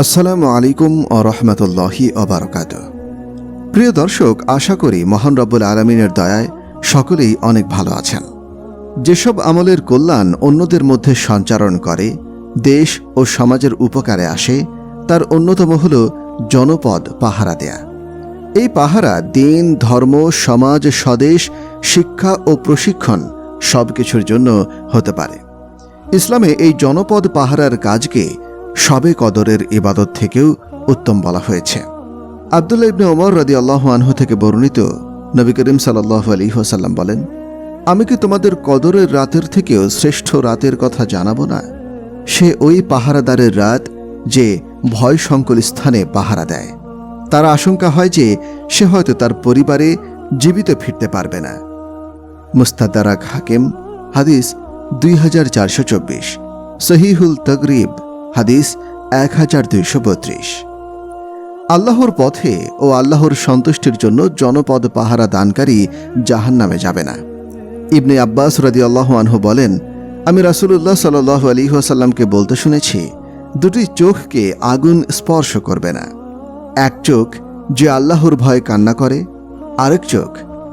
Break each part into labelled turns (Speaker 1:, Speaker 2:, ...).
Speaker 1: আসসালামু আলাইকুম ও রহমতুল্লাহি ওবারাকাতুহু। প্রিয় দর্শক, আশা করি মহান রব্বুল আলামিনের দয়ায় সকলেই অনেক ভালো আছেন। যেসব আমলের কল্যাণ অন্যদের মধ্যে সঞ্চারণ করে, দেশ ও সমাজের উপকারে আসে, তার অন্যতম হল জনপদ পাহারা দেয়া। এই পাহারা দিন, ধর্ম, সমাজ, স্বদেশ, শিক্ষা ও প্রশিক্ষণ সবকিছুর জন্য হতে পারে। ইসলামে এই জনপদ পাহারার কাজকে শবে কদরের ইবাদত থেকেও উত্তম বলা হয়েছে। আব্দুল্লাহ ইবনে ওমর রাদিয়াল্লাহু আনহু থেকে বর্ণিত, নবী করিম সাল্লাল্লাহু আলাইহি ওয়াসাল্লাম বলেন, আমি কি তোমাদের কদরের রাতের থেকেও শ্রেষ্ঠ রাতের কথা জানাবো না? সে ওই পাহারাদারের রাত যে ভয় সংকুল স্থানে পাহারা দেয়। তার আশঙ্কা হয় যে সে হয়তো তার পরিবারে জীবিত ফিরতে পারবে না। মুস্তাদরাক হাকিম, হাদিস 2424, সহিহুল তগরিব, হাদিস 1232। আল্লাহর পথে ও আল্লাহর সন্তুষ্টির জন্য জনপদ পাহারা দানকারী জাহান্নামে যাবে না। ইবনে আব্বাস রাদিয়াল্লাহু আনহু বলেন, আমি রাসূলুল্লাহ সাল্লাল্লাহু আলাইহি ওয়াসাল্লামকে বলতে শুনেছি, দুটি চোখকে আগুন স্পর্শ করবে না। এক চোখ যে আল্লাহর ভয়ে কান্না করে, আরেক চোখ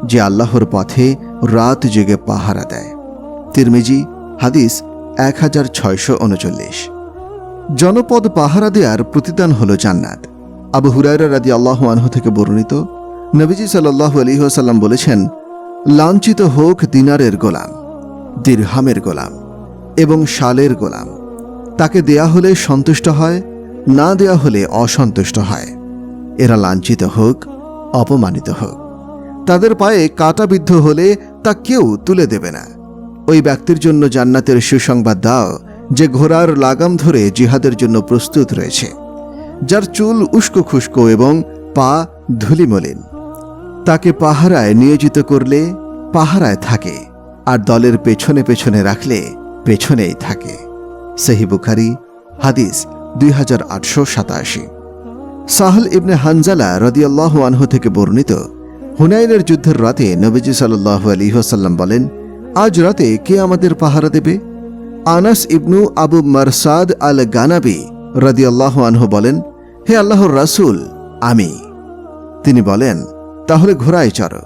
Speaker 1: যে আল্লাহর পথে রাত জেগে পাহারা দেয়। তিরমিজি, হাদিস 1639। জনপদ পাহারা দেয়ার প্রতিদান হল জান্নাত। আবু হুরায়রা রাদিয়াল্লাহু আনহু থেকে বর্ণিত, নবীজি সাল্লাল্লাহু আলাইহি ওয়াসাল্লাম বলেছেন, লাঞ্ছিত হোক দিনারের গোলাম, দিরহামের গোলাম এবং শালের গোলাম। তাকে দেয়া হলে সন্তুষ্ট হয়, না দেয়া হলে অসন্তুষ্ট হয়। এরা লাঞ্ছিত হোক, অপমানিত হোক। তাদের পায়ে কাঁটাবিদ্ধ হলে তা কেউ তুলে দেবে না। ওই ব্যক্তির জন্য জান্নাতের সুসংবাদ দাও যে ঘোড়ার লাগাম ধরে জিহাদের জন্য প্রস্তুত রয়েছে, যার চুল উস্কো খুস্কো এবং পা ধুলিমলিন। তাকে পাহারায় নিয়োজিত করলে পাহারায় থাকে, আর দলের পেছনে পেছনে রাখলে পেছনেই থাকে। সহিহ বুখারী, হাদিস 2887। সাহল ইবনে হানজালা রাদিয়াল্লাহু আনহু থেকে বর্ণিত, হুনাইনের যুদ্ধের রাতে নবীজি সাল্লাল্লাহু আলাইহি ওয়াসাল্লাম বলেন, আজ রাতে কে আমাদের পাহারা দেবে? আনাস ইবনু আবু মারসাদ আল গানাবি রাদিয়াল্লাহু আনহু বলেন, হে আল্লাহর রাসূল, আমি। তিনি বলেন, তাহলে ঘোড়ায় চড়ো।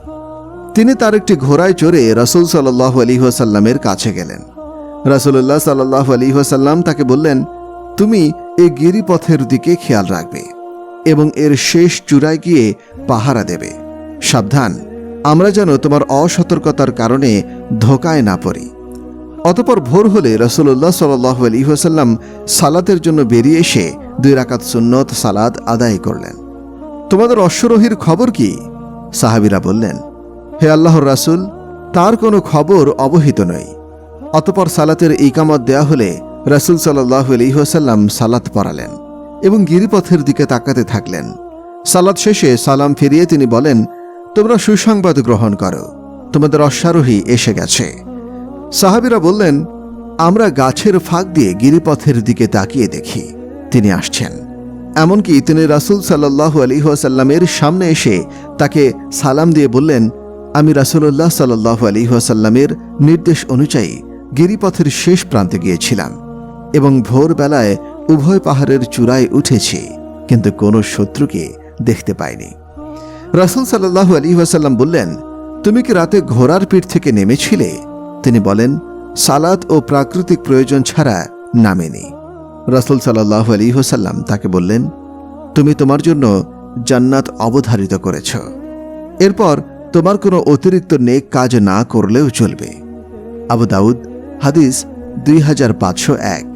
Speaker 1: তিনি তার একটি ঘোড়ায় চড়ে রাসূল সাল্লাল্লাহু আলাইহি ওয়াসাল্লামের কাছে গেলেন। রাসূলুল্লাহ সাল্লাল্লাহু আলাইহি ওয়াসাল্লাম তাকে বললেন, তুমি এই গিরিপথের দিকে খেয়াল রাখবে এবং এর শেষ চূড়ায় গিয়ে পাহারা দেবে। সাবধান, আমরা যেন তোমার অসতর্কতার কারণে ধোঁকায় না পড়ি। অতঃপর ভোর হলে রাসূলুল্লাহ সাল্লাল্লাহু আলাইহি ওয়াসাল্লাম সালাতের জন্য বেরিয়ে এসে 2 রাকাত সুন্নত সালাত আদায় করলেন। তোমাদের অশ্বরোহীর খবর কি? সাহাবীরা বললেন, হে আল্লাহর রাসূল, তার কোনো খবর অবহিত নয়। অতঃপর সালাতের ইকামত দেয়া হলে রাসূল সাল্লাল্লাহু আলাইহি ওয়াসাল্লাম সালাত পড়ালেন এবং গিরিপথের দিকে তাকাতে থাকলেন। সালাত শেষে সালাম ফিরিয়ে তিনি বলেন, তোমরা সুসংবাদ গ্রহণ করো, তোমাদের অশ্বারোহী এসে গেছে। সাহাবীরা বললেন, আমরা গাছের ফাঁক দিয়ে গিরিপথের দিকে তাকিয়ে দেখি তিনি আসছেন। এমনকি তিনি রাসূল সাল্লাল্লাহু আলাইহি ওয়াসাল্লামের সামনে এসে তাকে সালাম দিয়ে বললেন, আমি রাসূলুল্লাহ সাল্লাল্লাহু আলাইহি ওয়াসাল্লামের নির্দেশ অনুযায়ী গিরিপথের শেষ প্রান্তে গিয়েছিলাম এবং ভোরবেলায় উভয় পাহাড়ের চূড়ায় উঠেছি, কিন্তু কোনো শত্রুকে দেখতে পাইনি। রাসূল সাল্লাল্লাহু আলাইহি ওয়াসাল্লাম বললেন, তুমি কি রাতে ঘোড়ার পিঠ থেকে নেমেছিলে? তিনি বলেন, সালাত ও প্রাকৃতিক প্রয়োজন ছাড়া নামেনি। রাসূল সাল্লাল্লাহু আলাইহি ওয়াসাল্লাম তাকে বললেন, তুমি তোমার জন্য জান্নাত অবধারিত করেছ। এরপর তোমার কোনো অতিরিক্ত নেক কাজ না করলেও চলবে। আবু দাউদ, হাদিস 2501।